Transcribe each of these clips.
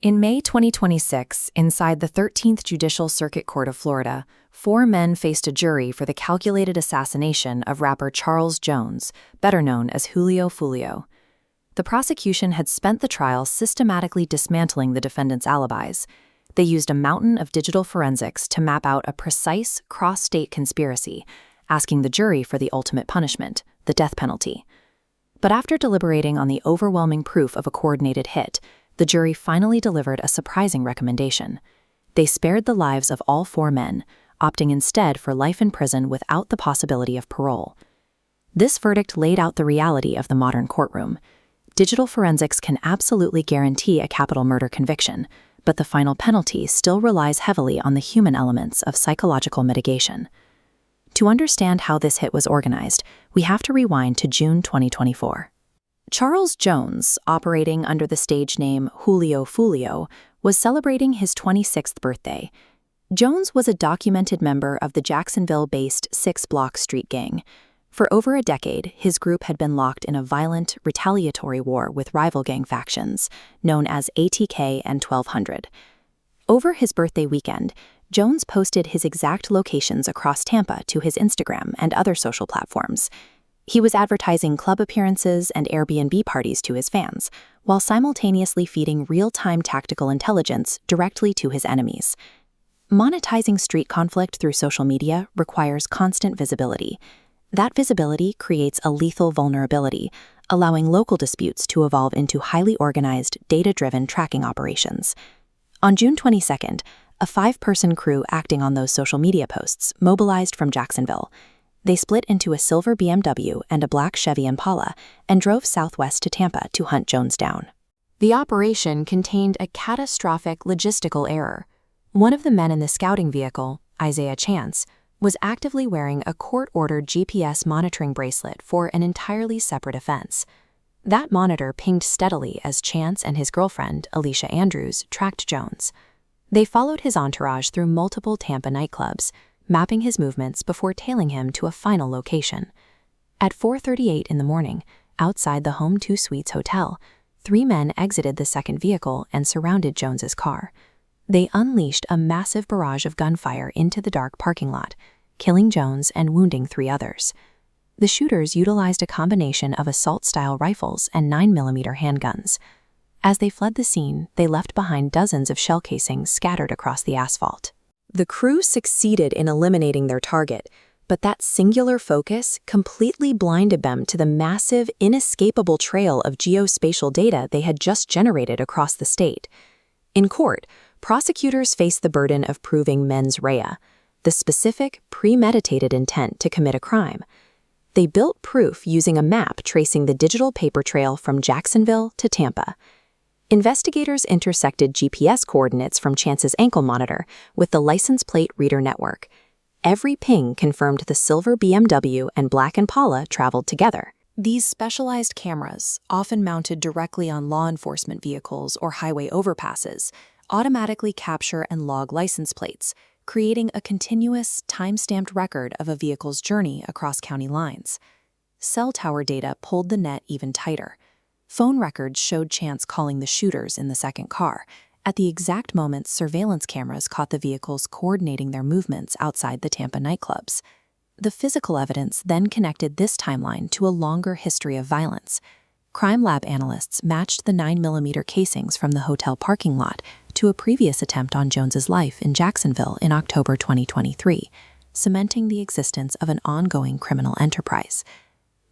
In May 2026, inside the 13th Judicial Circuit Court of Florida, 4 men faced a jury for the calculated assassination of rapper Charles Jones, better known as Julio Foolio. The prosecution had spent the trial systematically dismantling the defendants' alibis. They used a mountain of digital forensics to map out a precise cross-state conspiracy, asking the jury for the ultimate punishment, the death penalty. But after deliberating on the overwhelming proof of a coordinated hit, the jury finally delivered a surprising recommendation. They spared the lives of all 4 men, opting instead for life in prison without the possibility of parole. This verdict laid out the reality of the modern courtroom. Digital forensics can absolutely guarantee a capital murder conviction, but the final penalty still relies heavily on the human elements of psychological mitigation. To understand how this hit was organized, we have to rewind to June 2024. Charles Jones, operating under the stage name Julio Foolio, was celebrating his 26th birthday. Jones was a documented member of the Jacksonville-based 6 Block Street Gang. For over a decade, his group had been locked in a violent, retaliatory war with rival gang factions, known as ATK and 1200. Over his birthday weekend, Jones posted his exact locations across Tampa to his Instagram and other social platforms. He was advertising club appearances and Airbnb parties to his fans, while simultaneously feeding real-time tactical intelligence directly to his enemies. Monetizing street conflict through social media requires constant visibility. That visibility creates a lethal vulnerability, allowing local disputes to evolve into highly organized, data-driven tracking operations. On June 22nd, a 5-person crew acting on those social media posts mobilized from Jacksonville. They split into a silver BMW and a black Chevy Impala and drove southwest to Tampa to hunt Jones down. The operation contained a catastrophic logistical error. One of the men in the scouting vehicle, Isaiah Chance, was actively wearing a court-ordered GPS monitoring bracelet for an entirely separate offense. That monitor pinged steadily as Chance and his girlfriend, Alicia Andrews, tracked Jones. They followed his entourage through multiple Tampa nightclubs, mapping his movements before tailing him to a final location. At 4:38 in the morning, outside the Home 2 Suites hotel, 3 men exited the second vehicle and surrounded Jones's car. They unleashed a massive barrage of gunfire into the dark parking lot, killing Jones and wounding 3 others. The shooters utilized a combination of assault-style rifles and 9mm handguns. As they fled the scene, they left behind dozens of shell casings scattered across the asphalt. The crew succeeded in eliminating their target, but that singular focus completely blinded them to the massive, inescapable trail of geospatial data they had just generated across the state. In court, prosecutors faced the burden of proving mens rea, the specific, premeditated intent to commit a crime. They built proof using a map tracing the digital paper trail from Jacksonville to Tampa. Investigators intersected GPS coordinates from Chance's ankle monitor with the license plate reader network. Every ping confirmed the silver BMW and black Impala traveled together. These specialized cameras, often mounted directly on law enforcement vehicles or highway overpasses, automatically capture and log license plates, creating a continuous, time-stamped record of a vehicle's journey across county lines. Cell tower data pulled the net even tighter. Phone records showed Chance calling the shooters in the second car, at the exact moment surveillance cameras caught the vehicles coordinating their movements outside the Tampa nightclubs. The physical evidence then connected this timeline to a longer history of violence. Crime lab analysts matched the 9mm casings from the hotel parking lot to a previous attempt on Jones's life in Jacksonville in October 2023, cementing the existence of an ongoing criminal enterprise.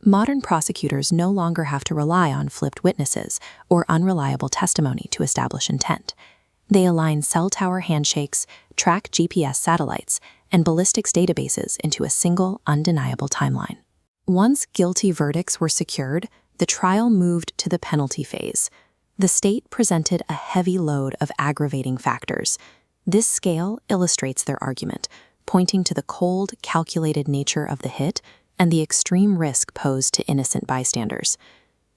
Modern prosecutors no longer have to rely on flipped witnesses or unreliable testimony to establish intent. They align cell tower handshakes, track GPS satellites, and ballistics databases into a single, undeniable timeline. Once guilty verdicts were secured, the trial moved to the penalty phase. The state presented a heavy load of aggravating factors. This scale illustrates their argument, pointing to the cold, calculated nature of the hit and the extreme risk posed to innocent bystanders.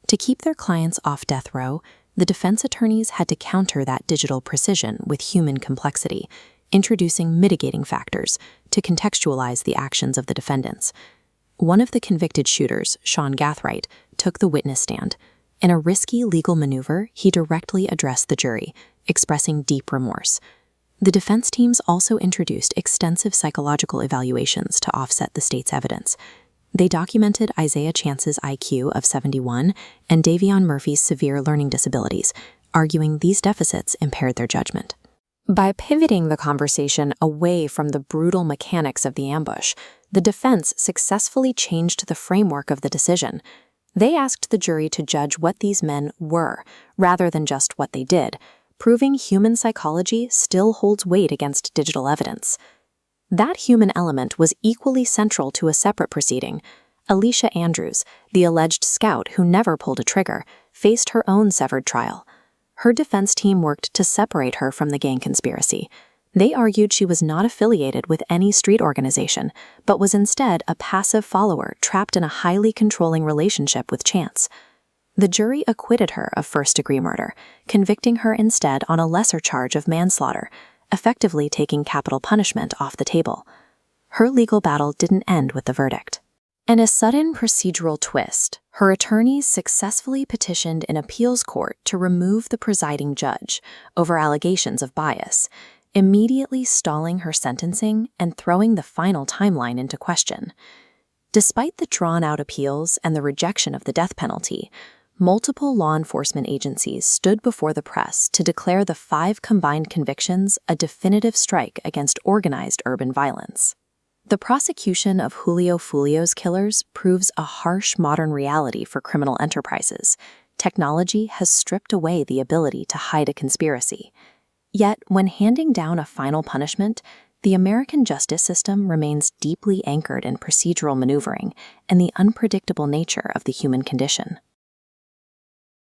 To keep their clients off death row, the defense attorneys had to counter that digital precision with human complexity, introducing mitigating factors to contextualize the actions of the defendants. One of the convicted shooters, Sean Gathright, took the witness stand. In a risky legal maneuver, he directly addressed the jury, expressing deep remorse. The defense teams also introduced extensive psychological evaluations to offset the state's evidence. They documented Isaiah Chance's IQ of 71 and Davion Murphy's severe learning disabilities, arguing these deficits impaired their judgment. By pivoting the conversation away from the brutal mechanics of the ambush, the defense successfully changed the framework of the decision. They asked the jury to judge what these men were, rather than just what they did, proving human psychology still holds weight against digital evidence. That human element was equally central to a separate proceeding. Alicia Andrews, the alleged scout who never pulled a trigger, faced her own severed trial. Her defense team worked to separate her from the gang conspiracy. They argued she was not affiliated with any street organization, but was instead a passive follower trapped in a highly controlling relationship with Chance. The jury acquitted her of first-degree murder, convicting her instead on a lesser charge of manslaughter, effectively taking capital punishment off the table. Her legal battle didn't end with the verdict. In a sudden procedural twist, her attorneys successfully petitioned an appeals court to remove the presiding judge over allegations of bias, immediately stalling her sentencing and throwing the final timeline into question. Despite the drawn-out appeals and the rejection of the death penalty, multiple law enforcement agencies stood before the press to declare the 5 combined convictions a definitive strike against organized urban violence. The prosecution of Julio Foolio's killers proves a harsh modern reality for criminal enterprises. Technology has stripped away the ability to hide a conspiracy. Yet, when handing down a final punishment, the American justice system remains deeply anchored in procedural maneuvering and the unpredictable nature of the human condition.